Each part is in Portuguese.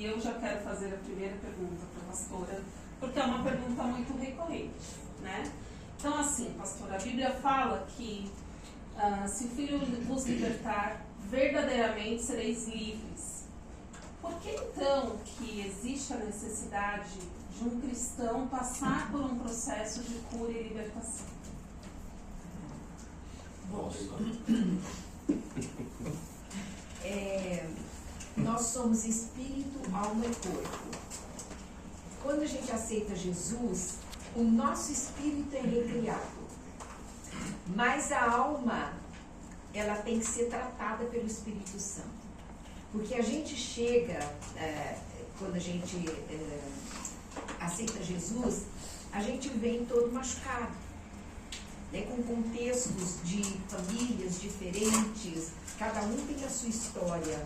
eu já quero fazer a primeira pergunta para a pastora, porque é uma pergunta muito recorrente, né? Então, assim, pastora, a Bíblia fala que se o Filho vos libertar, verdadeiramente sereis livres. Por que então que existe a necessidade de um cristão passar por um processo de cura e libertação? Nós somos espírito, alma e corpo. Quando a gente aceita Jesus, o nosso espírito é recriado. Mas a alma, ela tem que ser tratada pelo Espírito Santo. Porque a gente chega, quando a gente aceita Jesus, a gente vem todo machucado, né, com contextos de famílias diferentes, cada um tem a sua história.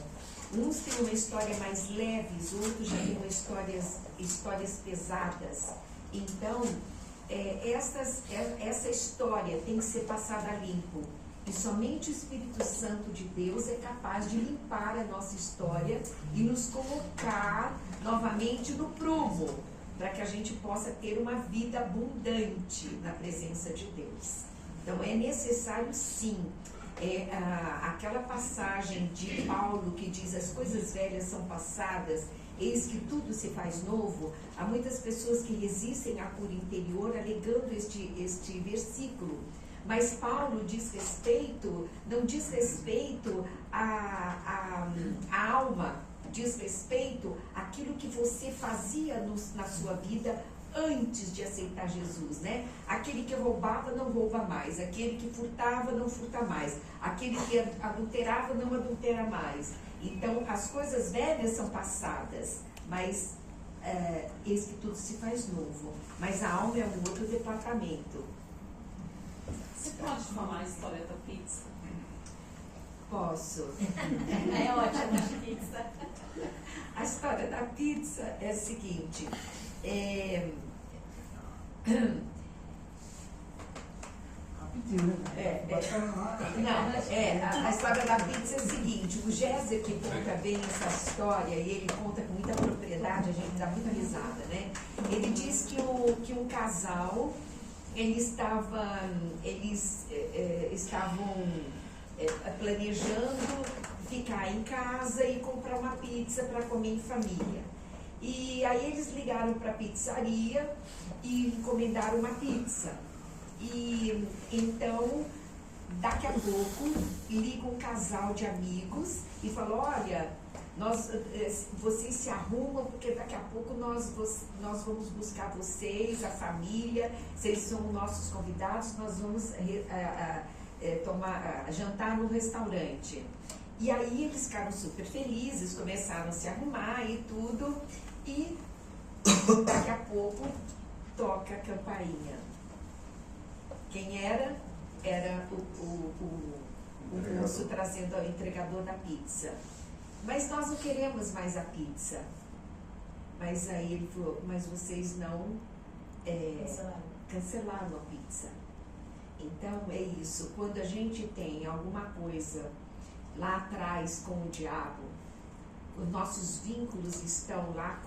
Uns têm uma história mais leves, outros já têm histórias pesadas. Então, essa história tem que ser passada a limpo. E somente o Espírito Santo de Deus é capaz de limpar a nossa história e nos colocar novamente no prumo, para que a gente possa ter uma vida abundante na presença de Deus. Então, é necessário, sim, aquela passagem de Paulo que diz: as coisas velhas são passadas, eis que tudo se faz novo. Há muitas pessoas que resistem à cura interior alegando este versículo. Mas Paulo não diz respeito à alma, diz respeito àquilo que você fazia na sua vida antes de aceitar Jesus, né? Aquele que roubava não rouba mais, aquele que furtava não furta mais, aquele que adulterava não adultera mais. Então, as coisas velhas são passadas, mas eis que tudo se faz novo. Mas a alma é um outro departamento. Você pode falar a história da pizza? Posso. É ótimo a pizza. A história da pizza é a seguinte. A história da pizza é a seguinte: o Géser que conta bem essa história, e ele conta com muita propriedade, a gente dá muita risada, né? Ele diz que um casal, eles estavam planejando ficar em casa e comprar uma pizza para comer em família. E aí eles ligaram para a pizzaria e encomendaram uma pizza. E então, daqui a pouco, liga um casal de amigos e fala: olha, vocês se arrumam porque daqui a pouco nós vamos buscar vocês, a família, vocês são nossos convidados, nós vamos jantar no restaurante. E aí eles ficaram super felizes, começaram a se arrumar e tudo, e daqui a pouco toca a campainha. Quem era? Era o moço trazendo o entregador da pizza. Mas nós não queremos mais a pizza. Mas aí ele falou: mas vocês não cancelaram a pizza. Então é isso, quando a gente tem alguma coisa lá atrás com o diabo, os nossos vínculos estão lá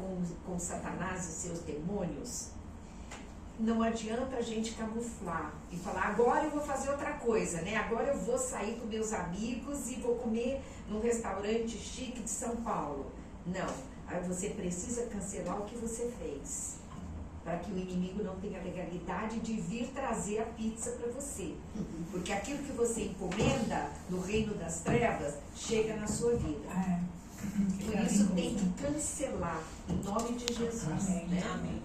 com Satanás e seus demônios, não adianta a gente camuflar e falar: agora eu vou fazer outra coisa, né? Agora eu vou sair com meus amigos e vou comer num restaurante chique de São Paulo. Não, aí você precisa cancelar o que você fez, para que o inimigo não tenha legalidade de vir trazer a pizza para você. Porque aquilo que você encomenda no reino das trevas chega na sua vida. Por isso tem que cancelar, em nome de Jesus. Amém. Né? Amém.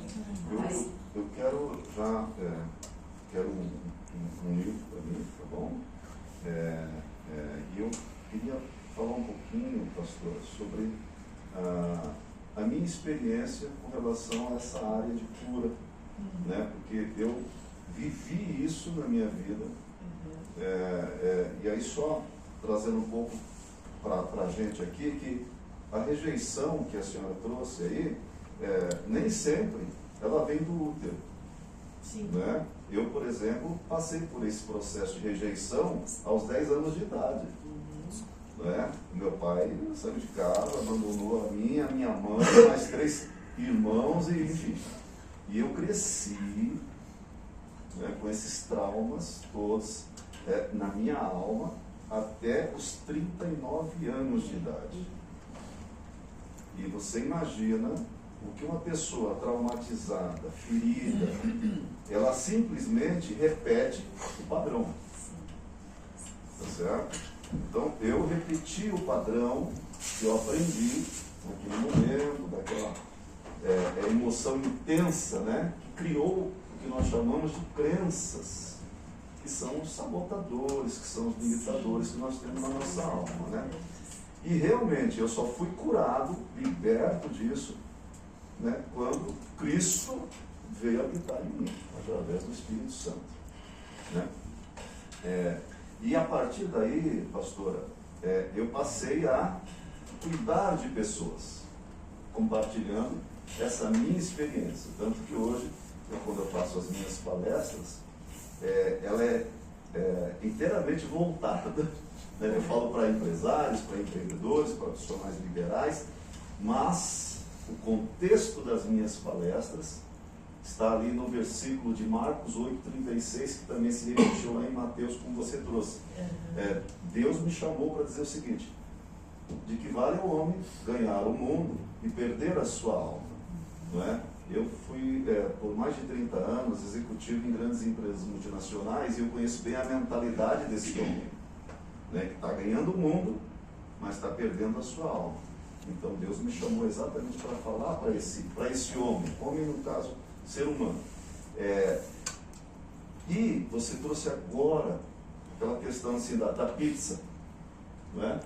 Eu quero um livro para mim, tá bom? E eu queria falar um pouquinho, pastor, sobre a minha experiência com relação a essa área de cura, né? Porque eu vivi isso na minha vida, e aí só trazendo um pouco para a gente aqui, que a rejeição que a senhora trouxe aí, nem sempre ela vem do útero. Sim. Né? Eu, por exemplo, passei por esse processo de rejeição aos 10 anos de idade. não é? Meu pai saiu de casa, abandonou a minha mãe, mais 3 irmãos, e enfim. E eu cresci, né, com esses traumas todos na minha alma até os 39 anos de idade. E você imagina o que uma pessoa traumatizada, ferida, ela simplesmente repete o padrão. Tá certo? Então eu repeti o padrão que eu aprendi naquele momento, daquela emoção intensa, né, que criou o que nós chamamos de crenças, que são os sabotadores, que são os limitadores que nós temos na nossa alma, né? E realmente eu só fui curado, liberto disso, né, quando Cristo veio habitar em mim, através do Espírito Santo, né? E a partir daí, pastora, eu passei a cuidar de pessoas, compartilhando essa minha experiência. Tanto que hoje, quando eu faço as minhas palestras, ela é inteiramente voltada, né? Eu falo para empresários, para empreendedores, para profissionais liberais, mas o contexto das minhas palestras está ali no versículo de Marcos 8,36, que também se repetiu lá em Mateus, como você trouxe. Deus me chamou para dizer o seguinte: de que vale o homem ganhar o mundo e perder a sua alma, não é? Eu fui, por mais de 30 anos, executivo em grandes empresas multinacionais, e eu conheço bem a mentalidade desse homem, né, que está ganhando o mundo, mas está perdendo a sua alma. Então Deus me chamou exatamente para falar para esse homem no caso, ser humano. E você trouxe agora aquela questão assim da pizza, não é?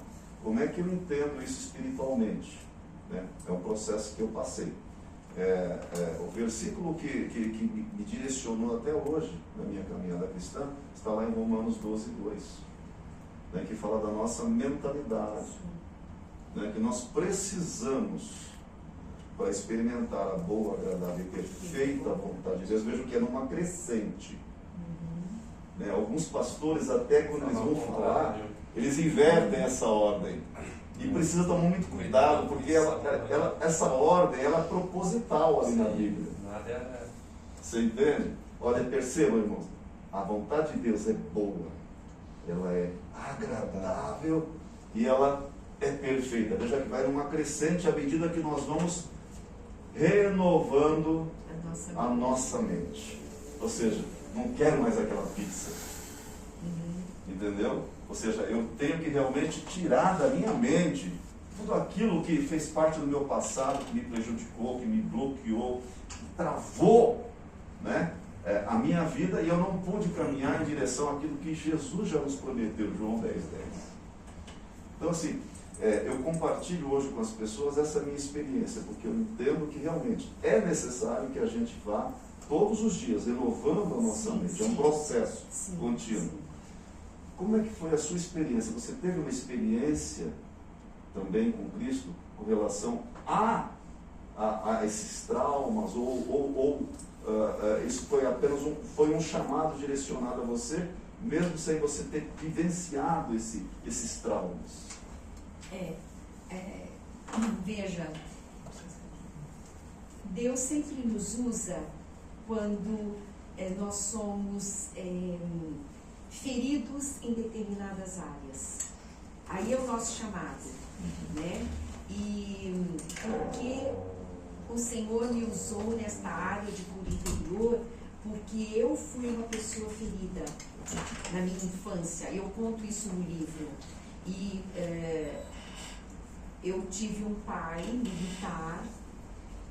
Como é que eu entendo isso espiritualmente, né? É um processo que eu passei. O versículo que me direcionou até hoje na minha caminhada cristã está lá em Romanos 12:2, né, que fala da nossa mentalidade, né, que nós precisamos, para experimentar a boa, agradável e perfeita vontade de Deus. Vejo que é numa crescente, né? Alguns pastores, até quando eles vão falar, eles invertem essa ordem. E precisa tomar muito cuidado, porque essa ordem ela é proposital ali na Bíblia. Você entende? Olha, perceba, irmãos, a vontade de Deus é boa, ela é agradável e ela é perfeita. Veja que vai numa crescente à medida que nós vamos renovando a nossa mente. Ou seja, não quero mais aquela pizza. Entendeu? Ou seja, eu tenho que realmente tirar da minha mente tudo aquilo que fez parte do meu passado, que me prejudicou, que me bloqueou, que travou, né, a minha vida, e eu não pude caminhar em direção àquilo que Jesus já nos prometeu, João 10:10. Então, assim, eu compartilho hoje com as pessoas essa minha experiência, porque eu entendo que realmente é necessário que a gente vá todos os dias renovando a nossa mente. É um processo contínuo. Como é que foi a sua experiência? Você teve uma experiência também com Cristo com relação a esses traumas? Ou isso foi apenas um chamado direcionado a você, mesmo sem você ter vivenciado esses traumas? Veja, Deus sempre nos usa quando nós somos feridos em determinadas áreas. Aí é o nosso chamado, né? E porque o Senhor me usou nesta área de cura interior, porque eu fui uma pessoa ferida na minha infância. Eu conto isso no livro. E eu tive um pai militar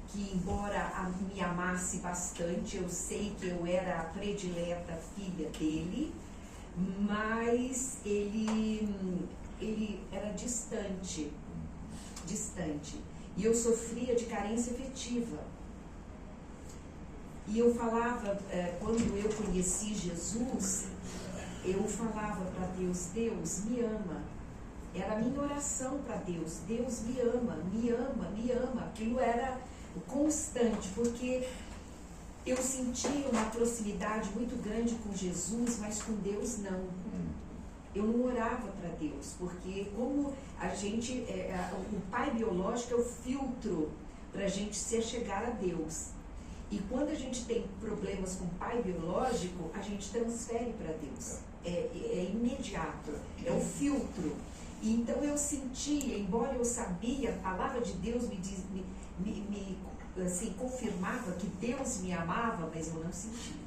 que, embora me amasse bastante, eu sei que eu era a predileta filha dele, mas ele era distante. E eu sofria de carência afetiva. E eu falava, quando eu conheci Jesus, eu falava para Deus: Deus me ama. Era a minha oração para Deus: Deus me ama, me ama, me ama. Aquilo era constante, porque eu sentia uma proximidade muito grande com Jesus, mas com Deus não. eu não orava para Deus, porque como a gente, o pai biológico é o filtro para a gente se chegar a Deus. E quando a gente tem problemas com o pai biológico, a gente transfere para Deus. É imediato, é o filtro. E então eu sentia, embora eu sabia, a palavra de Deus me assim, confirmava que Deus me amava, mas eu não sentia.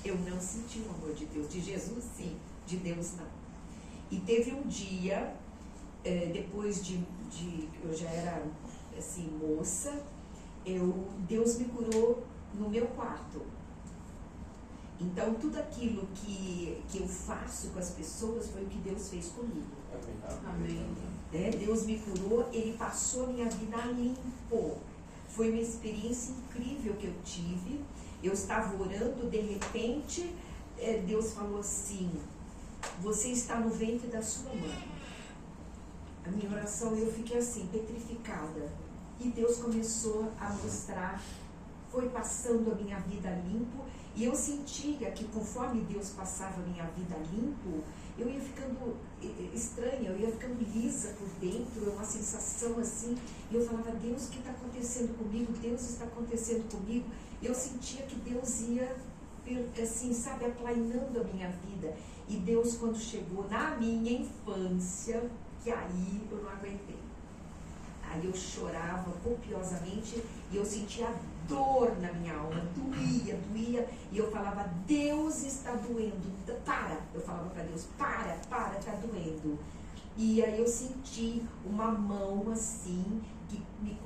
Eu não senti o amor de Deus. De Jesus, sim. De Deus, não. E teve um dia, depois de eu já era assim, moça, Deus me curou no meu quarto. Então, tudo aquilo que eu faço com as pessoas foi o que Deus fez comigo. Amém. Deus me curou, Ele passou a minha vida limpo. Foi uma experiência incrível que eu tive. Eu estava orando, de repente, Deus falou assim: você está no ventre da sua mãe. A minha oração, eu fiquei assim, petrificada. E Deus começou a mostrar, foi passando a minha vida limpo. E eu sentia que conforme Deus passava a minha vida limpo, eu ia ficando estranha, eu ia ficando lisa por dentro, uma sensação assim. E eu falava: Deus, o que está acontecendo comigo? Deus, está acontecendo comigo? Eu sentia que Deus ia, assim, sabe, aplainando a minha vida. E Deus, quando chegou na minha infância, que aí eu não aguentei. Aí eu chorava copiosamente e eu sentia dor na minha alma, doía, e eu falava: Deus, está doendo, para. Eu falava para Deus: para, está doendo. E aí eu senti uma mão assim, que me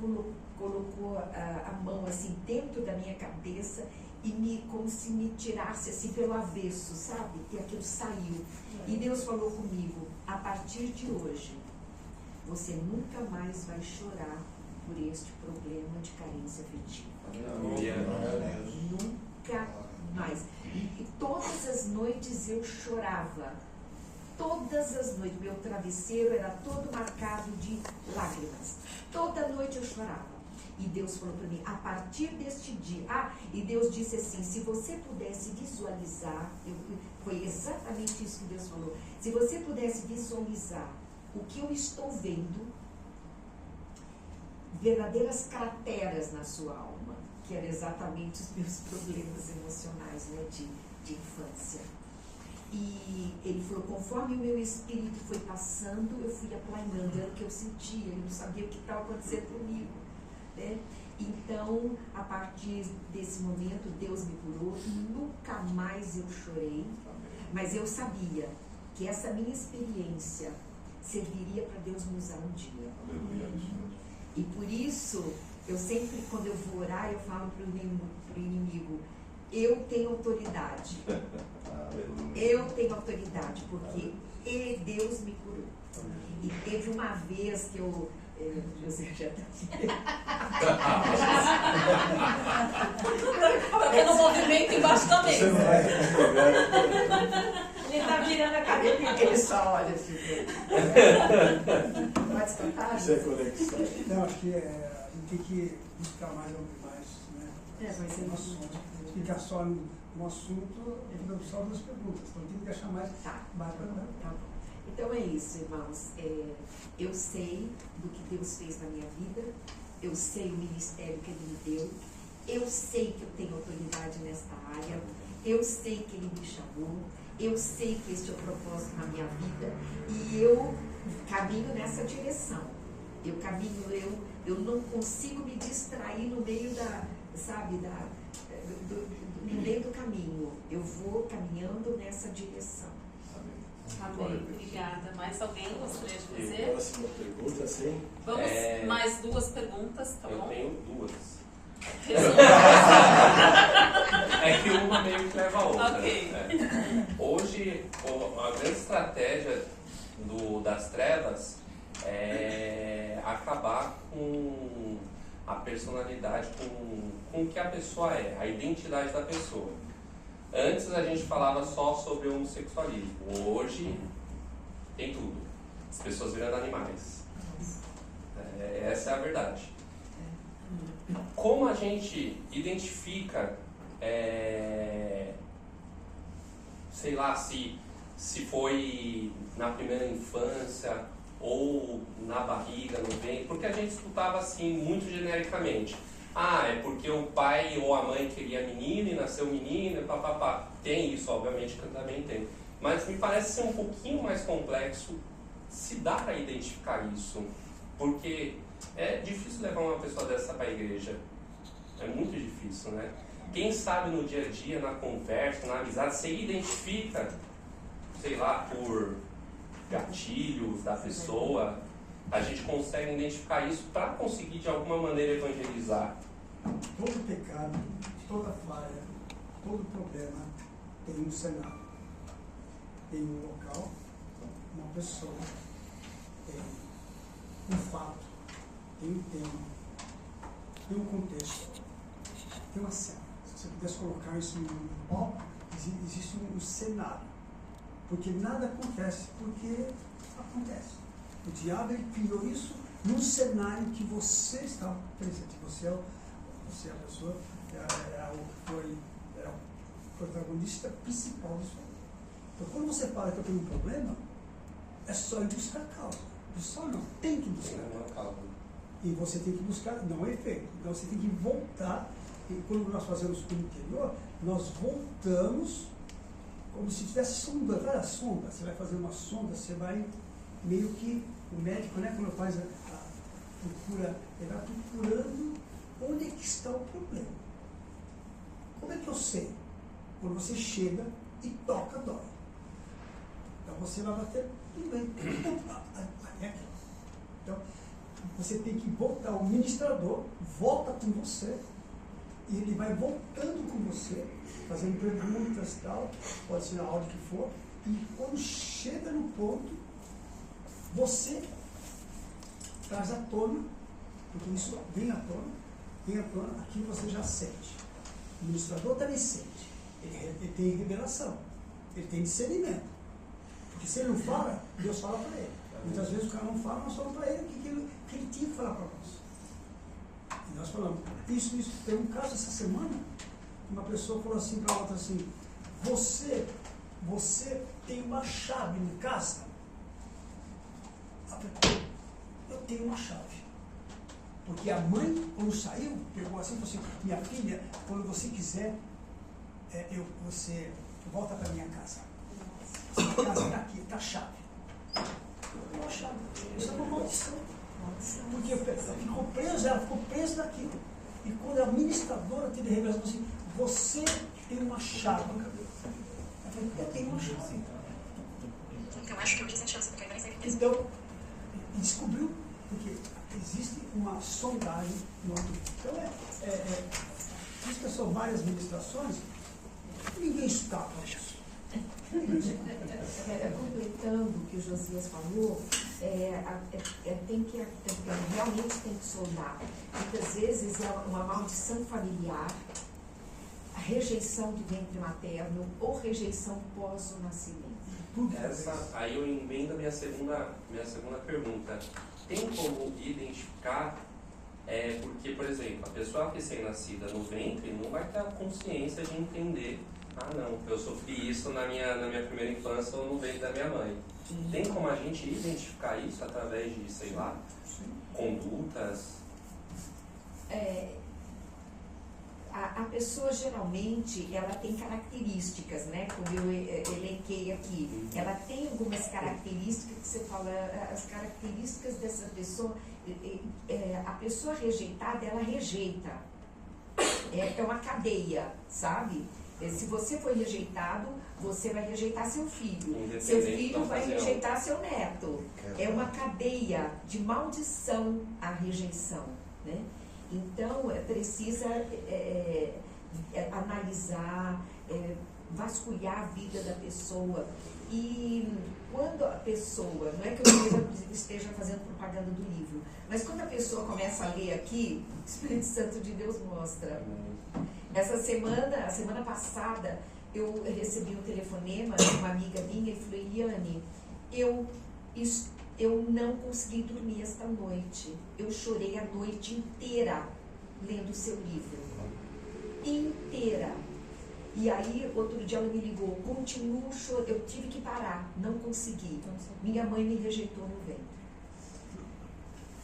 colocou a mão assim dentro da minha cabeça e como se me tirasse assim pelo avesso, sabe? E aquilo saiu. E Deus falou comigo: a partir de hoje, você nunca mais vai chorar por este problema de carência afetiva. Nunca mais. E todas as noites eu chorava. Todas as noites. Meu travesseiro era todo marcado de lágrimas. Toda noite eu chorava. E Deus falou para mim: a partir deste dia... e Deus disse assim: se você pudesse visualizar... foi exatamente isso que Deus falou. Se você pudesse visualizar o que eu estou vendo, verdadeiras crateras na sua alma, que eram exatamente os meus problemas emocionais, né, de infância. E ele falou: conforme o meu espírito foi passando, eu fui aplainando, era o que eu sentia, eu não sabia o que estava acontecendo comigo, né? Então, a partir desse momento, Deus me curou, nunca mais eu chorei, mas eu sabia que essa minha experiência serviria para Deus me usar um dia. E por isso, eu sempre, quando eu vou orar, eu falo para o inimigo: eu tenho autoridade. Eu tenho autoridade, porque Deus me curou. E teve uma vez que eu... José já está fazendo movimento embaixo da mesa. Ele está virando a cabeça. Ele só olha assim. Pode contar? Isso é conexão. Não, acho que a gente tem que buscar mais, né? Mas No assunto. Ficar só no assunto, não só das perguntas. Então tem que achar mais. Tá. Mais Tá bom. Então é isso, irmãos. Eu sei do que Deus fez na minha vida. Eu sei o ministério que Ele me deu. Eu sei que eu tenho autoridade nesta área. Eu sei que Ele me chamou. Eu sei que este é o propósito na minha vida. E eu caminho nessa direção. Eu não consigo me distrair no meio no meio do caminho. Eu vou caminhando nessa direção. Amém. Obrigada. Mais alguém gostaria de E fazer? próxima pergunta, sim. Vamos mais duas perguntas, tá Eu bom? tenho duas. Resumo. É que uma meio que leva a outra. Ok. Hoje, a grande estratégia das trevas é acabar com a personalidade, com o que a pessoa é, a identidade da pessoa. Antes a gente falava só sobre homossexualismo. Hoje tem tudo. As pessoas virando animais. Essa é a verdade. Como a gente identifica, sei lá, se se foi na primeira infância ou na barriga, no ventre, porque a gente escutava assim muito genericamente. Ah, é porque o pai ou a mãe queria menino e nasceu menino, papapá. Tem isso, obviamente, que eu também tenho. Mas me parece ser um pouquinho mais complexo se dá para identificar isso. Porque é difícil levar uma pessoa dessa para a igreja. É muito difícil, né? Quem sabe no dia a dia, na conversa, na amizade, você identifica, sei lá, por gatilhos da pessoa, a gente consegue identificar isso para conseguir de alguma maneira evangelizar. Todo pecado, toda falha, todo problema tem um cenário, tem um local, uma pessoa, tem um fato, tem um tema, tem um contexto, tem uma cena. Se você pudesse colocar isso no palco, existe um cenário. Porque nada acontece, porque acontece. O diabo ele criou isso num cenário que você está presente. Você é a pessoa, é o protagonista principal disso aí. Então, quando você fala que eu tenho um problema, é só ir buscar a causa. Só não, tem que buscar a causa. E você tem que buscar, não é efeito. Então você tem que voltar. E quando nós fazemos o interior, nós voltamos como se estivesse sondando. Olha a sonda, você vai fazer uma sonda, você vai meio que, o médico, né, quando faz a procura, ele vai procurando onde é que está o problema. Como é que eu sei? Quando você chega e toca, dói. Então você vai bater, tudo bem. Então, você tem que voltar, o ministrador volta com você, e ele vai voltando com você, fazendo perguntas e tal, pode ser na aula que for, e quando chega no ponto, você traz à tona, porque isso vem à tona, aquilo você já sente. O administrador também sente, ele tem revelação, ele tem discernimento. Porque se ele não fala, Deus fala para ele. Muitas vezes o cara não fala, nós falamos para ele o que ele tinha que falar para nós. E nós falamos, isso. Tem um caso essa semana, uma pessoa falou assim para a outra assim, você tem uma chave em casa? Eu tenho uma chave. Porque a mãe, quando saiu, pegou assim e falou assim, minha filha, quando você quiser, você volta para minha casa. A casa está aqui, está a chave. Uma chave. Isso é uma maldição. Porque ela ficou presa naquilo. E quando a administradora teve a revelação assim, você tem uma chave. Eu tenho uma chave. Então acho que eu disse a chance porque eu nem sei o que Então, descobriu, porque existe uma sondagem no ambiente. Então, isso que são várias ministrações, ninguém escapa disso. Completando o que o Josias falou, realmente tem que sondar. Muitas vezes é uma maldição familiar, a rejeição de ventre materno ou rejeição pós o nascimento. Aí eu emendo a minha segunda pergunta. Tem como identificar, porque, por exemplo, a pessoa recém-nascida no ventre não vai ter a consciência de entender, não, eu sofri isso na minha primeira infância ou no ventre da minha mãe. Tem como a gente identificar isso através de, sei lá, condutas? A pessoa geralmente, ela tem características, né? Como eu elenquei aqui. Ela tem algumas características que você fala, as características dessa pessoa, a pessoa rejeitada, ela rejeita. É uma cadeia, sabe? Se você foi rejeitado, você vai rejeitar seu filho. Seu filho vai rejeitar seu neto. É uma cadeia de maldição a rejeição, né? Então, precisa analisar, vasculhar a vida da pessoa. E quando a pessoa, não é que eu esteja fazendo propaganda do livro, mas quando a pessoa começa a ler aqui, o Espírito Santo de Deus mostra. A semana passada, eu recebi um telefonema de uma amiga minha e falei, Eliane, eu não consegui dormir esta noite. Eu chorei a noite inteira lendo o seu livro. Inteira. E aí, outro dia ela me ligou, continuo chorando, eu tive que parar, não consegui. Minha mãe me rejeitou no ventre.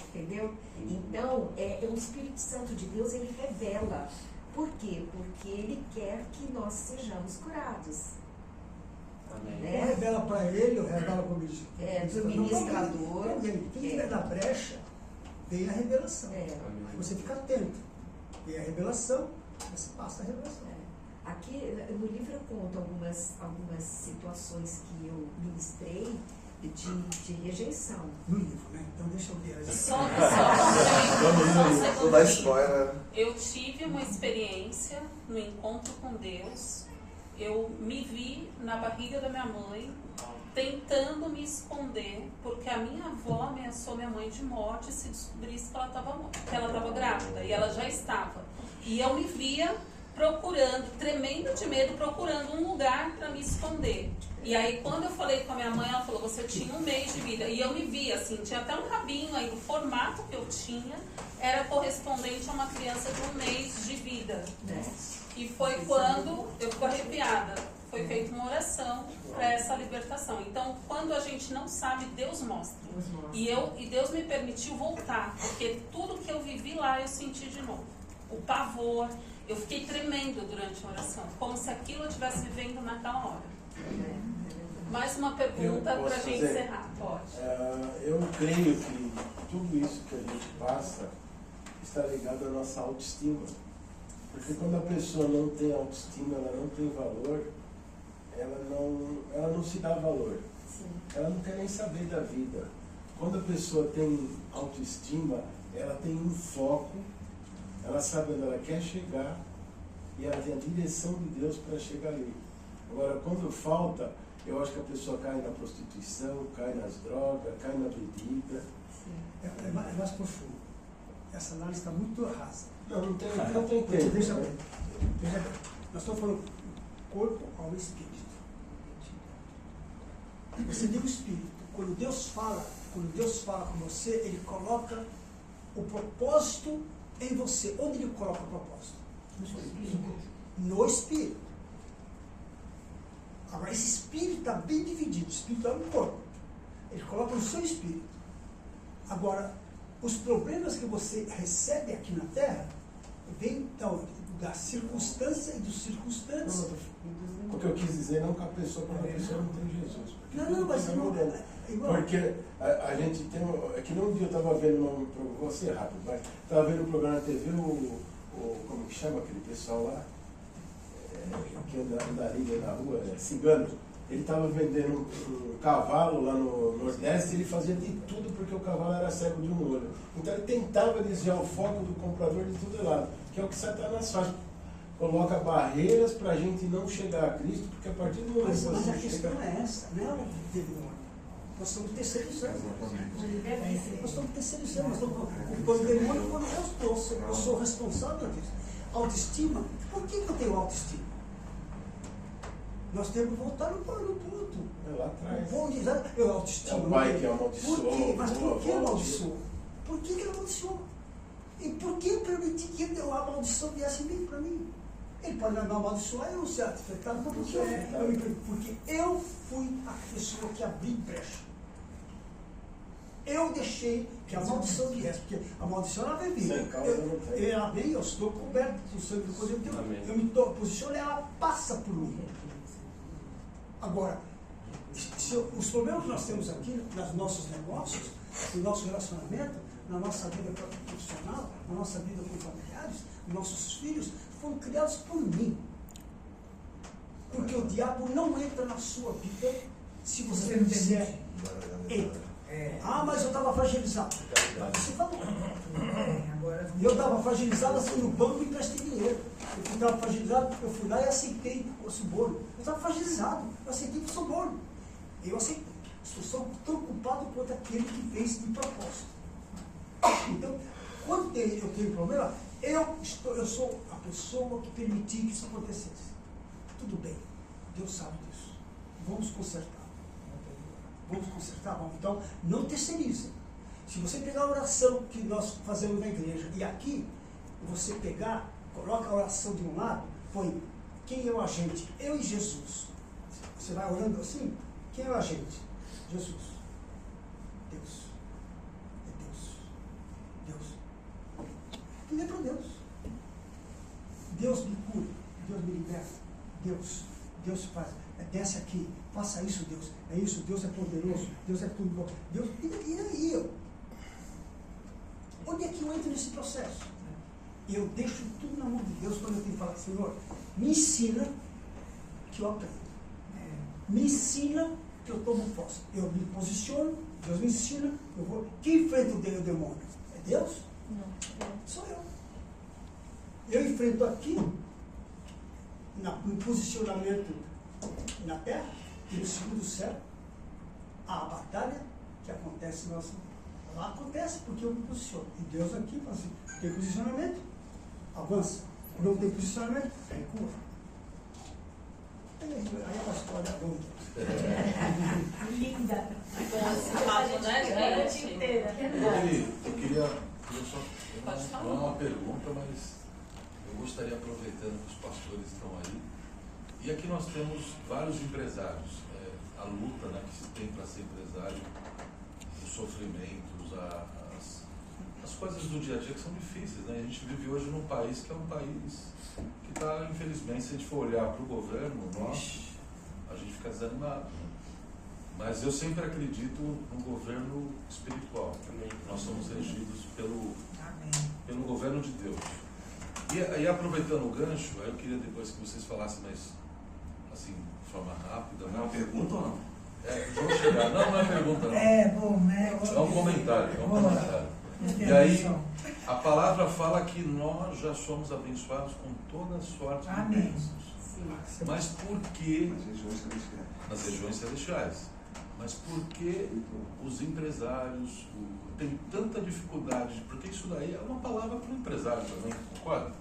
Entendeu? Então, o Espírito Santo de Deus, ele revela. Por quê? Porque ele quer que nós sejamos curados. Amém. Né? Ou revela para ele, ou revela para o ministrador. Pro ministrador. Quem estiver na brecha, vem a revelação. Aí você fica atento. Vem a revelação, você passa a revelação. Aqui no livro eu conto algumas situações que eu ministrei de rejeição. No livro, né? Então deixa eu ver. Só Vou dar spoiler. eu tive uma experiência no encontro com Deus. Eu me vi na barriga da minha mãe tentando me esconder, porque a minha avó ameaçou minha mãe de morte se descobrisse que ela estava grávida, e ela já estava. E eu me via procurando, tremendo de medo, procurando um lugar para me esconder. E aí quando eu falei com a minha mãe, ela falou, você tinha 1 mês de vida. E eu me vi assim, tinha até um rabinho aí, o formato que eu tinha era correspondente a uma criança de 1 mês de vida. E foi quando, eu fico arrepiada, foi feita uma oração para essa libertação. Então, quando a gente não sabe, Deus mostra. E Deus me permitiu voltar, porque tudo que eu vivi lá, eu senti de novo. O pavor, eu fiquei tremendo durante a oração, como se aquilo eu estivesse vivendo naquela hora. Mais uma pergunta para a gente encerrar, pode. Eu creio que tudo isso que a gente passa está ligado à nossa autoestima. Porque quando a pessoa não tem autoestima, ela não tem valor, ela não se dá valor. Sim. Ela não quer nem saber da vida. Quando a pessoa tem autoestima, ela tem um foco, ela sabe onde ela quer chegar e ela tem a direção de Deus para chegar ali. Agora, quando falta, eu acho que a pessoa cai na prostituição, cai nas drogas, cai na bebida. É mais profundo. Essa análise está muito rasa. Não tem tempo. Veja bem. Nós estamos falando do corpo ao espírito. Você liga o espírito. Quando Deus fala com você, Ele coloca o propósito em você. Onde Ele coloca o propósito? No espírito. Agora, esse espírito está bem dividido. O espírito é um corpo. Ele coloca no seu espírito. Agora, os problemas que você recebe aqui na Terra vêm da circunstância e dos circunstantes. O que eu quis dizer não que a pessoa, quando a pessoa não tem Jesus. Não, mas não é igual. Porque a gente tem. É que num dia eu estava vendo vou ser rápido, mas estava vendo um programa na TV, como que chama aquele pessoal lá? Que andaria na rua, cigano. Ele estava vendendo um cavalo lá no Nordeste e ele fazia de tudo porque o cavalo era cego de um olho. Então ele tentava desviar o foco do comprador de tudo lado, que é o que Satanás faz. Coloca barreiras para a gente não chegar a Cristo, porque a partir do momento que Mas você a questão chega... é essa, não é o demônio. Nós estamos terceirizando. Nós estamos terceirizando. Nós estamos ocupando o demônio quando eu sou responsável disso. Autoestima. Por que eu tenho autoestima? Nós temos que voltar no ponto. É lá atrás. Eu autoestima. É o pai que amaldiçoou. Por quê? Mas por que avó, amaldiçoou? Por que ele amaldiçoou? E por que eu permiti que a maldição viesse para mim? Ele pode me amaldiçoar e eu ser afetado, mas por que porque eu fui a pessoa que abri brecha. Eu deixei que a maldição viesse, porque a maldição ela vem vir. Sem causa não tem. Ela vem, eu estou coberto do sangue do Cordeiro, eu me posiciono e ela passa por mim. Agora, os problemas que nós temos aqui nos nossos negócios, no nosso relacionamento, na nossa vida profissional, na nossa vida com familiares, nossos filhos, foram criados por mim. Porque o diabo não entra na sua vida se você não disser, entra. Mas eu estava fragilizado. Você falou. Eu estava fragilizado, fui no banco e emprestei dinheiro. Eu estava fragilizado, eu fui lá e aceitei o suborno. Eu estava fragilizado, eu aceitei o suborno. Eu aceitei. Estou tão culpado quanto aquele que fez de propósito. Então, quando eu tenho problema, eu sou a pessoa que permitiu que isso acontecesse. Tudo bem, Deus sabe disso. Vamos consertar. Vamos consertar? Vamos. Então, não terceiriza. Se você pegar a oração que nós fazemos na igreja e aqui, você pegar, coloca a oração de um lado, põe quem é o agente? Eu e Jesus. Você vai orando assim? Quem é o agente? Jesus. Deus. É Deus. Deus. Tudo é para Deus. Deus me cura. Deus me liberta. Deus faz. Desce aqui. Faça isso, Deus. É isso. Deus é poderoso. Deus é tudo bom. Deus. E aí eu? Onde é que eu entro nesse processo? Eu deixo tudo na mão de Deus quando eu tenho que falar, Senhor, me ensina que eu aprendo. Me ensina que eu tomo posse. Eu me posiciono, Deus me ensina, eu vou. Quem enfrenta o demônio? É Deus? Não. Sou eu. Eu enfrento aqui, no posicionamento na terra, e no segundo céu, a batalha que acontece nossa. Lá acontece porque eu me posiciono. E Deus aqui fala assim, tem posicionamento, avança. Não tem posicionamento, recua. Aí a história é longa. Linda. Papo, né, A noite gente? inteira. Eu queria só, Pode falar. não é uma pergunta, mas eu gostaria, aproveitando que os pastores estão aí, e aqui nós temos vários empresários, a luta, né, que se tem para ser empresário, os sofrimentos, as coisas do dia a dia que são difíceis, né? A gente vive hoje num país que é um país que está, infelizmente, se a gente for olhar para o governo nosso, a gente fica desanimado, né? Mas eu sempre acredito no governo espiritual. Nós somos regidos pelo governo de Deus. E aproveitando o gancho, eu queria depois que vocês falassem mais, assim, de forma rápida. É uma pergunta ou não? Vamos chegar. Não é pergunta, não. É bom, né? É um comentário. E aí, a palavra fala que nós já somos abençoados com toda sorte de Amém. bênçãos. Mas por que Nas regiões celestiais. nas regiões celestiais? Mas por que os empresários têm tanta dificuldade? Porque isso daí é uma palavra para o empresário também, concorda?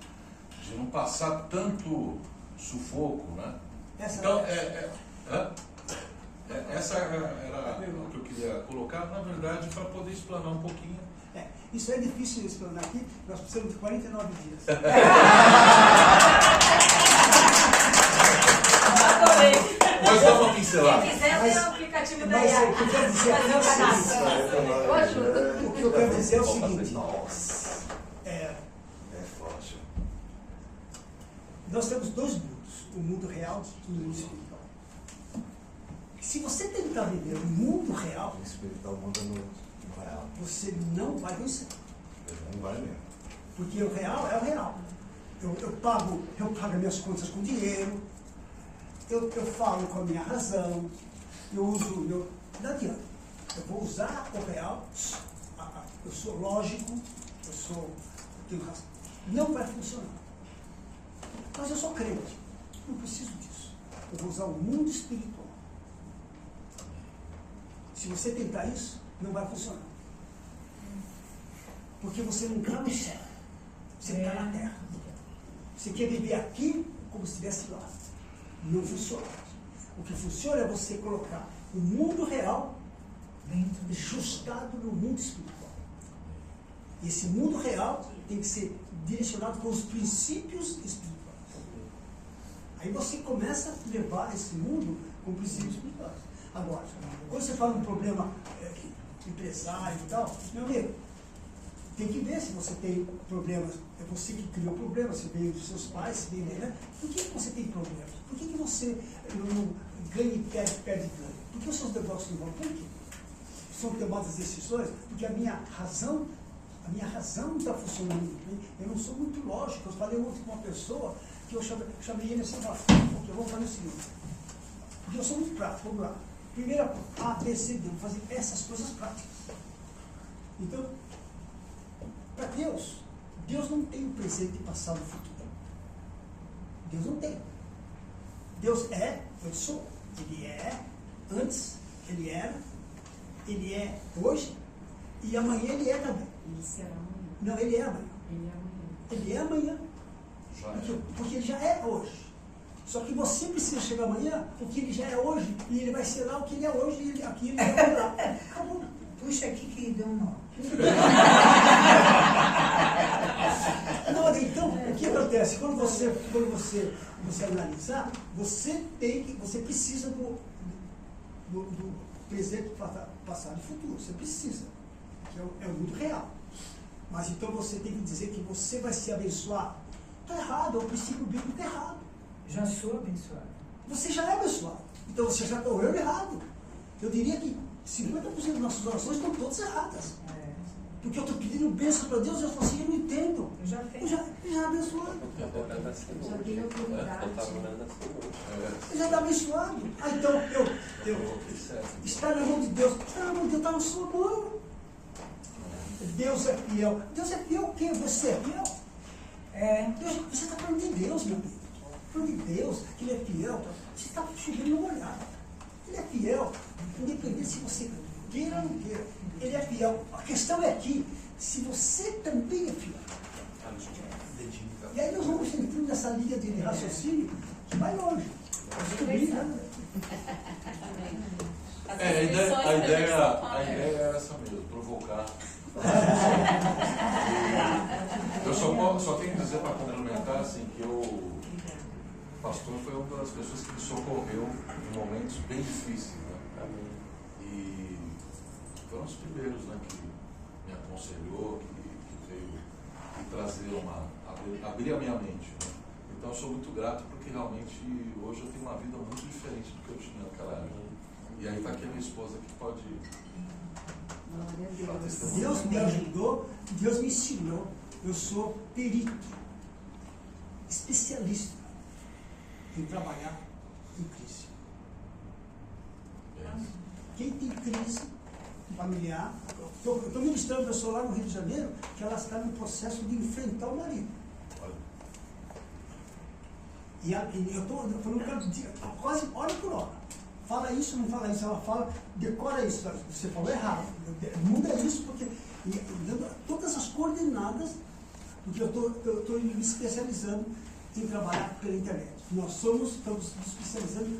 De não passar tanto sufoco, né? Então, essa era o que eu queria colocar, na verdade, para poder explanar um pouquinho. Isso é difícil de explanar aqui, nós precisamos de 49 dias. Adorei. Mas dá uma pincelada. Quem quiser, tem o aplicativo da Mas IA. o que eu quero dizer Fazer o cadastro. Eu ajudo. O que eu quero dizer é o seguinte, Nossa, é, é forte. nós temos dois mundos, o mundo real e o mundo espiritual. Se você tentar viver o mundo real, O espiritual manda no real. você não vai vencer. Não vai mesmo. Porque o real é o real. Eu pago as minhas contas com dinheiro, eu falo com a minha razão, eu uso o meu. Não adianta. Eu vou usar o real, eu sou lógico, eu tenho razão. Não vai funcionar. Mas eu sou crente, não preciso disso. Eu vou usar o mundo espiritual. Se você tentar isso, não vai funcionar. Porque você não está no céu, você está na terra. Você quer viver aqui como se estivesse lá. Não funciona. O que funciona é você colocar o mundo real ajustado no mundo espiritual. E esse mundo real tem que ser direcionado com os princípios espirituais. Aí você começa a levar esse mundo com princípios espirituais. Agora, quando você fala um problema empresário e tal, meu amigo, tem que ver se você tem problemas. É você que criou problemas, você veio dos seus pais, você veio, né? Por que você tem problemas? Por que você não ganha e perde e ganha? Por que os seus negócios não vão? Por quê? São tomadas decisões porque a minha razão não está funcionando bem. Eu não sou muito lógico. Eu falei ontem com uma pessoa que eu chamei ele assim, porque eu vou fazer o seguinte. Porque eu sou muito prático, vamos lá. Primeira coisa, A, B, C, D, vou fazer essas coisas práticas. Então, para Deus não tem o presente, passado e futuro. Deus não tem. Deus é, eu sou. Ele é antes, ele era, ele é hoje e amanhã ele é também. Ele será amanhã. Não, ele é amanhã. Ele é amanhã. Ele é amanhã. Porque ele já é hoje. Só que você precisa chegar amanhã, porque ele já é hoje, e ele vai ser lá o que ele é hoje, e aqui ele vai lá. Acabou. Puxa aqui que deu um nó. Não, então, o que acontece? acontece? Quando você analisar, você precisa do presente, passado e futuro. Você precisa. Que é o mundo real. Mas então você tem que dizer que você vai se abençoar. Está errado, é o princípio bíblico errado. Já sou abençoado. Você já é abençoado. Então você já está orando errado. Eu diria que 50% das nossas orações estão todas erradas. Porque eu estou pedindo bênção para Deus e eu falo assim, eu não entendo. Eu já fiz. Eu já abençoado. Já dei autoridade. Eu já está abençoado. Ah, então está na mão de Deus. Está na mão de Deus, está na sua mão. Deus é fiel. Deus é fiel o quê? Você é fiel? Você está falando de Deus, meu amigo. Falando de Deus, que Ele é fiel. Você está chovendo no molhado. Ele é fiel, independente se você queira ou não queira. Ele é fiel. A questão é aqui, se você também é fiel. E aí nós vamos entrando nessa linha de raciocínio que vai longe. A ideia era essa mesmo, provocar. Eu só tenho que dizer para complementar assim, que o pastor foi uma das pessoas que me socorreu em momentos bem difíceis, né? E foram os primeiros, né, que me aconselhou, que veio me trazer abrir a minha mente, né? Então eu sou muito grato porque realmente hoje eu tenho uma vida muito diferente do que eu tinha naquela época. E aí está aqui a minha esposa que pode. Deus me ajudou, Deus me ensinou. Eu sou perito, especialista em trabalhar em crise. Quem tem crise familiar, eu estou ministrando uma pessoa lá no Rio de Janeiro que ela está no processo de enfrentar o marido. E eu estou falando quase hora por hora. Fala isso, não fala isso, ela fala, decora isso. Você falou errado. Muda isso porque todas as coordenadas, porque eu estou me especializando em trabalhar pela internet. Nós estamos nos especializando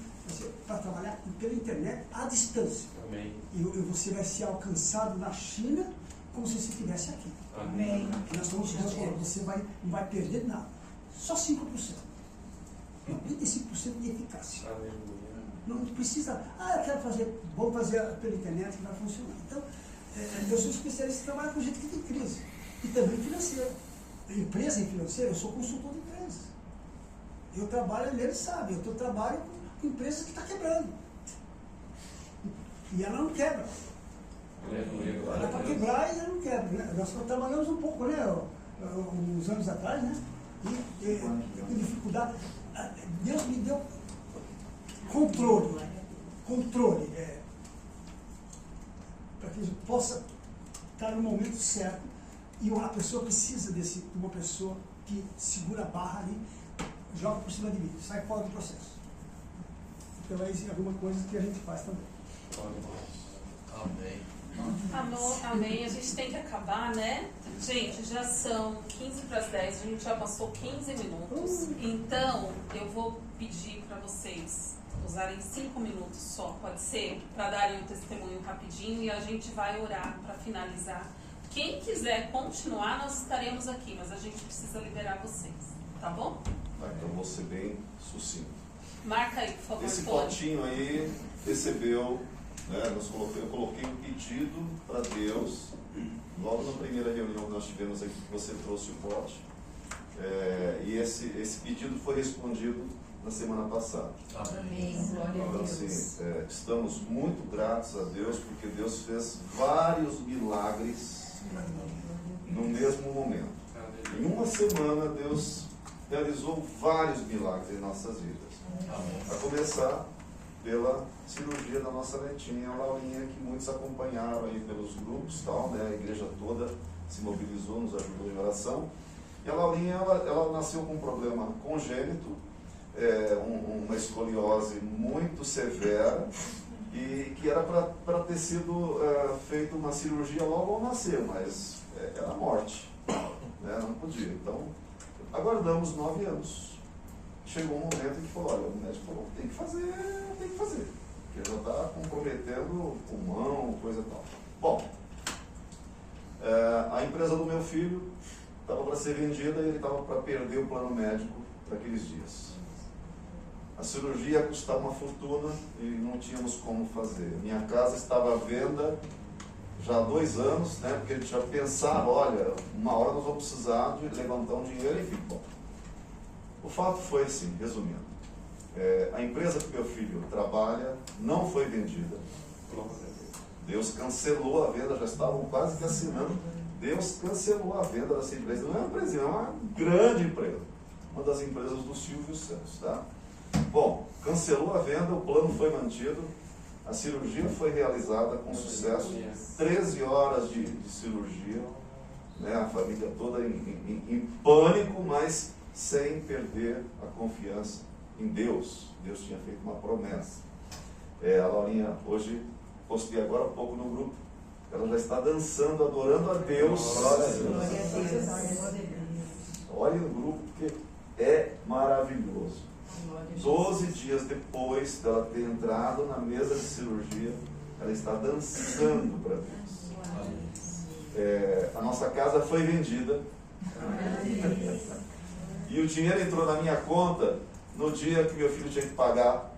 para trabalhar pela internet à distância. Amém. E você vai ser alcançado na China como se você estivesse aqui. Amém. E nós estamos você não vai perder nada. Só 5%. 95% de eficácia. Não precisa, eu quero fazer, vamos fazer pela internet que vai funcionar. Então, eu sou especialista em trabalhar com gente que tem crise. E também financeira. Empresa e financeira, eu sou consultor de empresas. Eu trabalho, ele sabe, eu trabalho com empresas que estão quebrando. E ela não quebra. Ela está quebrar e ela não quebra. Né? Nós trabalhamos um pouco, né? Uns anos atrás, né? E com dificuldade. Deus me deu controle, para que a gente possa estar no momento certo. E a pessoa precisa de uma pessoa que segura a barra ali, joga por cima de mim, sai fora do processo. Então é alguma coisa que a gente faz também. Amém. Amém. A gente tem que acabar, né? Gente, já são 15 para as 10, a gente já passou 15 minutos. Então, eu vou pedir para vocês usarem 5 minutos só, pode ser? Para darem um testemunho rapidinho e a gente vai orar para finalizar. Quem quiser continuar, nós estaremos aqui, mas a gente precisa liberar vocês, tá bom? Então vou ser bem sucinto. Marca aí, por favor. Esse Tony. potinho aí recebeu, né, eu coloquei um pedido para Deus, logo na primeira reunião que nós tivemos aqui, que você trouxe o pote, e esse pedido foi respondido na semana passada. Amém. Glória a Então, Deus. assim, estamos muito gratos a Deus, porque Deus fez vários milagres no mesmo momento. Em uma semana, Deus realizou vários milagres em nossas vidas. A começar pela cirurgia da nossa netinha, a Laurinha, que muitos acompanharam aí pelos grupos, tal, né? A igreja toda se mobilizou, nos ajudou em oração. E a Laurinha, ela nasceu com um problema congênito, uma escoliose muito severa, e que era para ter sido feita uma cirurgia logo ao nascer, mas era morte, né? Não podia. Então, aguardamos 9 anos. Chegou um momento em que falou, olha, o médico falou, tem que fazer, porque já está comprometendo o pulmão, coisa e tal. Bom, a empresa do meu filho estava para ser vendida e ele estava para perder o plano médico daqueles dias. A cirurgia ia custar uma fortuna e não tínhamos como fazer. Minha casa estava à venda já há 2 anos, né, porque a gente já pensava, olha, uma hora nós vamos precisar de levantar um dinheiro, enfim. Bom, o fato foi assim, resumindo, a empresa que meu filho trabalha não foi vendida. Deus cancelou a venda, já estavam quase que assinando. Deus cancelou a venda dessa empresa. Não é uma empresa, é uma grande empresa. Uma das empresas do Silvio Santos, tá? Bom, cancelou a venda, o plano foi mantido, a cirurgia foi realizada com sucesso, 13 horas de cirurgia, né? A família toda em pânico, mas sem perder a confiança em Deus. Deus tinha feito uma promessa. A Laurinha, hoje, postei agora há pouco no grupo, ela já está dançando, adorando a Deus. Glória a Deus. Olha no grupo, porque é maravilhoso. 12 dias depois dela ter entrado na mesa de cirurgia, ela está dançando para Deus. A nossa casa foi vendida. E o dinheiro entrou na minha conta no dia que meu filho tinha que pagar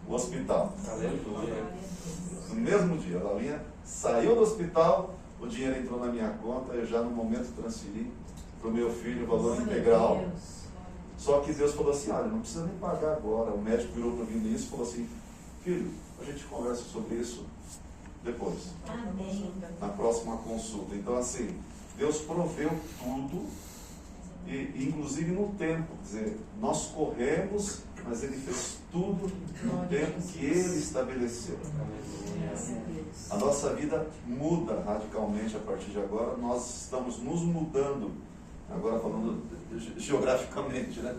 o hospital. Aleluia. No mesmo dia, a Laurinha saiu do hospital, o dinheiro entrou na minha conta, eu já no momento transferi para o meu filho o valor integral. Só que Deus falou assim, olha, não precisa nem pagar agora. O médico virou para mim nisso e falou assim, filho, a gente conversa sobre isso depois. Amém. Na próxima consulta. Então assim, Deus proveu tudo, e inclusive no tempo. Quer dizer, nós corremos, mas Ele fez tudo no tempo que Ele estabeleceu. A nossa vida muda radicalmente a partir de agora. Nós estamos nos mudando, agora falando geograficamente, né?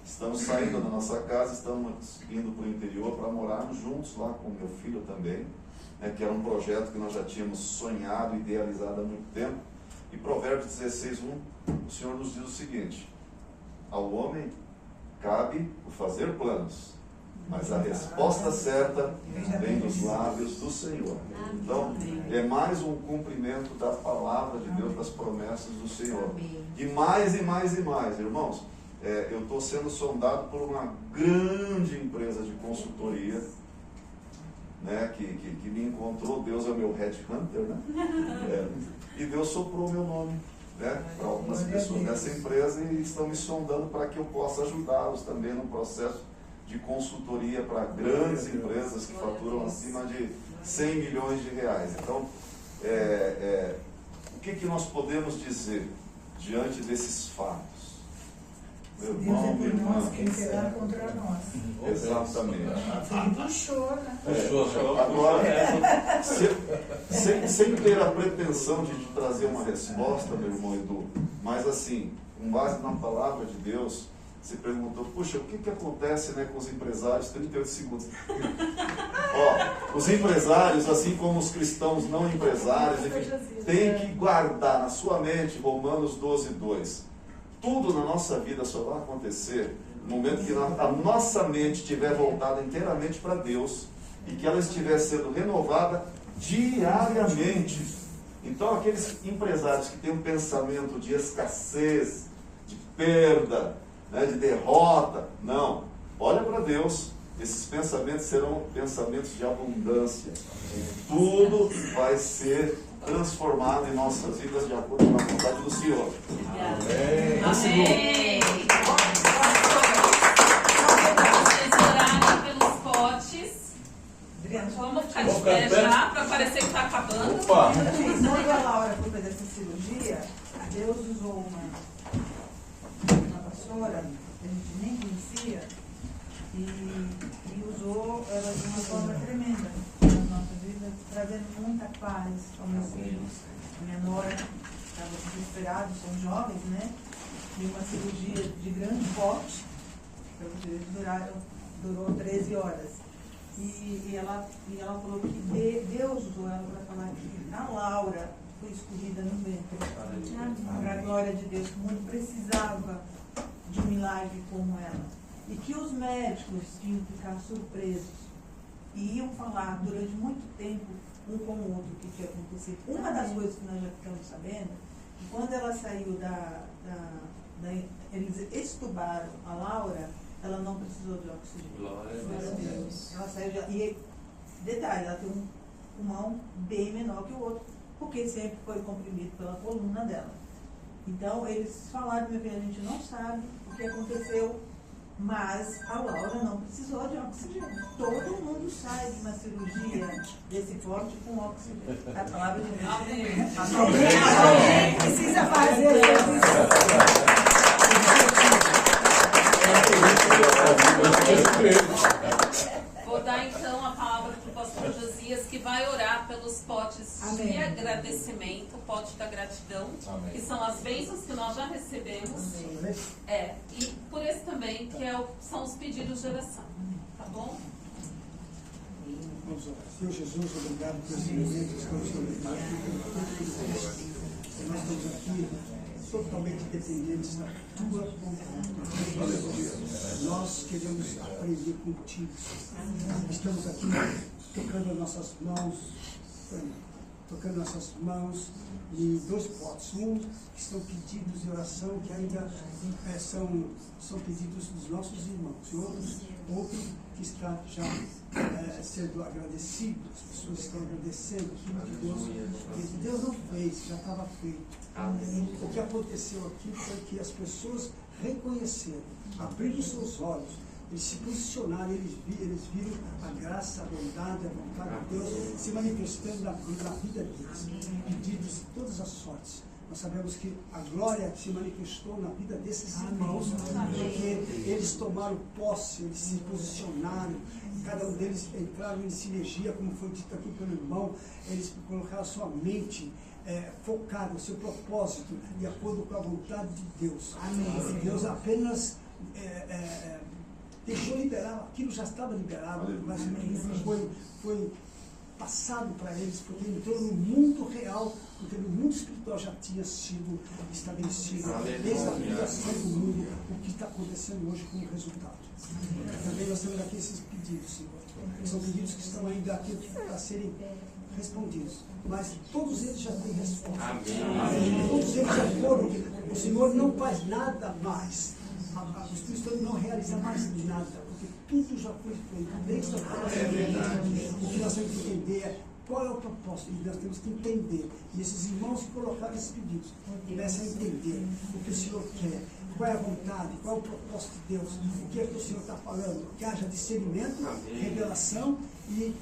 Estamos saindo da nossa casa, estamos indo para o interior para morarmos juntos lá com o meu filho também, né? Que era um projeto que nós já tínhamos sonhado, idealizado há muito tempo. E Provérbios 16:1, o Senhor nos diz o seguinte: ao homem cabe o fazer planos, mas a resposta certa vem dos lábios do Senhor. Então, é mais um cumprimento da palavra de Deus, das promessas do Senhor. E mais, irmãos, eu estou sendo sondado por uma grande empresa de consultoria, né, que me encontrou. Deus é o meu headhunter, né? E Deus soprou o meu nome, né, para algumas pessoas nessa empresa, e estão me sondando para que eu possa ajudá-los também no processo de consultoria para grandes empresas que faturam acima de 100 milhões de reais. Então, o que nós podemos dizer diante desses fatos? Meu Deus irmão, é minha por irmã, nós, quem será contra nós? exatamente. Ele puxou, né? Agora, sem ter a pretensão de trazer uma resposta, meu irmão Edu, mas assim, com base na palavra de Deus, você perguntou, puxa, o que acontece, né, com os empresários? 38 segundos. Ó, os empresários, assim como os cristãos não empresários, enfim, tem que guardar na sua mente Romanos 12:2. Tudo na nossa vida só vai acontecer no momento que a nossa mente estiver voltada inteiramente para Deus e que ela estiver sendo renovada diariamente. Então, aqueles empresários que têm um pensamento de escassez, de perda, né, de derrota, não. Olha para Deus, esses pensamentos serão pensamentos de abundância. Tudo vai ser transformado em nossas vidas de acordo com a vontade do Senhor. Amém. Amém. Vocês orarem pelos potes. Vamos ficar de pé já, para parecer que está acabando. Opa! Quando a Laura foi fazer essa cirurgia, Deus usou uma pastora que a gente nem conhecia e usou ela de uma forma tremenda nas nossas vidas, trazendo muita paz ao meu filho. A minha nora estava desesperada, são jovens, né? De uma cirurgia de grande porte, para vocês durou 13 horas. E ela falou que Deus usou ela para falar que a Laura foi escolhida no ventre. Para a glória de Deus, que o mundo precisava de um milagre como ela. E que os médicos tinham que ficar surpresos. E iam falar durante muito tempo um com o outro o que tinha acontecido. Uma das coisas que nós já ficamos sabendo, que quando ela saiu eles estubaram a Laura, ela não precisou de oxigênio. Glória a Deus. Ela saiu de... E detalhe, ela tem um pulmão bem menor que o outro, porque sempre foi comprimido pela coluna dela. Então, eles falaram, meu filho, a gente não sabe o que aconteceu, mas a Laura não precisou de oxigênio. Todo mundo sai de uma cirurgia desse porte com oxigênio. A palavra de Deus. Alguém precisa fazer isso. Vou dar então a palavra para o pastor Josias, que vai orar pelos potes de agradecimento, o pote da gratidão, que são as bênçãos que nós já recebemos. E por esse também, que são os pedidos de oração. Tá bom? Vamos orar. Senhor Jesus, obrigado por esse momento que estamos celebrando. Nós estamos aqui totalmente dependentes da tua vontade. Nós queremos aprender contigo. Estamos aqui tocando nossas mãos em 2 potes. Um que são pedidos de oração que ainda são pedidos dos nossos irmãos. E outro que está já sendo agradecido. As pessoas estão agradecendo aquilo que Deus não fez, já estava feito. O que aconteceu aqui foi que as pessoas reconheceram, abriram seus olhos, eles se posicionaram, eles viram a graça, a bondade, a vontade de Deus se manifestando na vida deles, pedidos de todas as sortes. Nós sabemos que a glória se manifestou na vida desses irmãos, porque eles tomaram posse, eles se posicionaram, cada um deles entraram em sinergia, como foi dito aqui pelo irmão, eles colocaram a sua mente focada, o seu propósito, de acordo com a vontade de Deus. Amém. E Deus apenas deixou liberar, aquilo já estava liberado, mas foi passado para eles, porque entrou no mundo real, porque no mundo espiritual já tinha sido estabelecido, desde a fundação do mundo, o que está acontecendo hoje como resultado. Também nós temos aqui esses pedidos, Senhor. São pedidos que estão ainda aqui para serem respondidos, mas todos eles já têm resposta. Amém. Todos eles já foram. O Senhor não faz nada mais. O Espírito Santo não realiza mais nada, porque tudo já foi feito. Desde a o que nós temos que entender é qual é o propósito, e nós temos que entender. E esses irmãos que colocaram esses pedidos comecem a entender o que o Senhor quer, qual é a vontade, qual é o propósito de Deus, o que é que o Senhor está falando, que haja discernimento, revelação e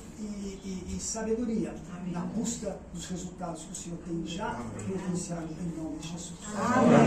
sabedoria na busca dos resultados que o Senhor tem já providenciado em nome de Jesus. Amém.